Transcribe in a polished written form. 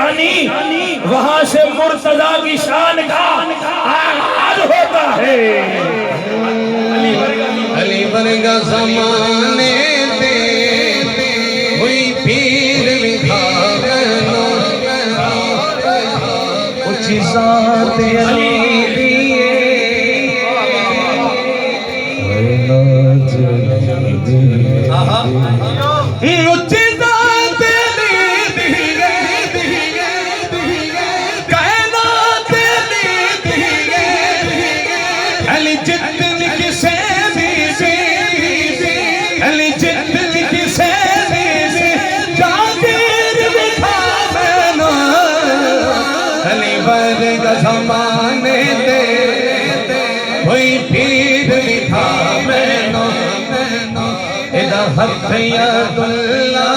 शानी, वहां से मुर्तजा की शान का आगाज होता है। अली वर्गा ज़माने ते हुई पीर लिखा ऊंची ज़ात अली ज़माने दे हुई पीर लिखा मैनो इदा हथ यादुल्ला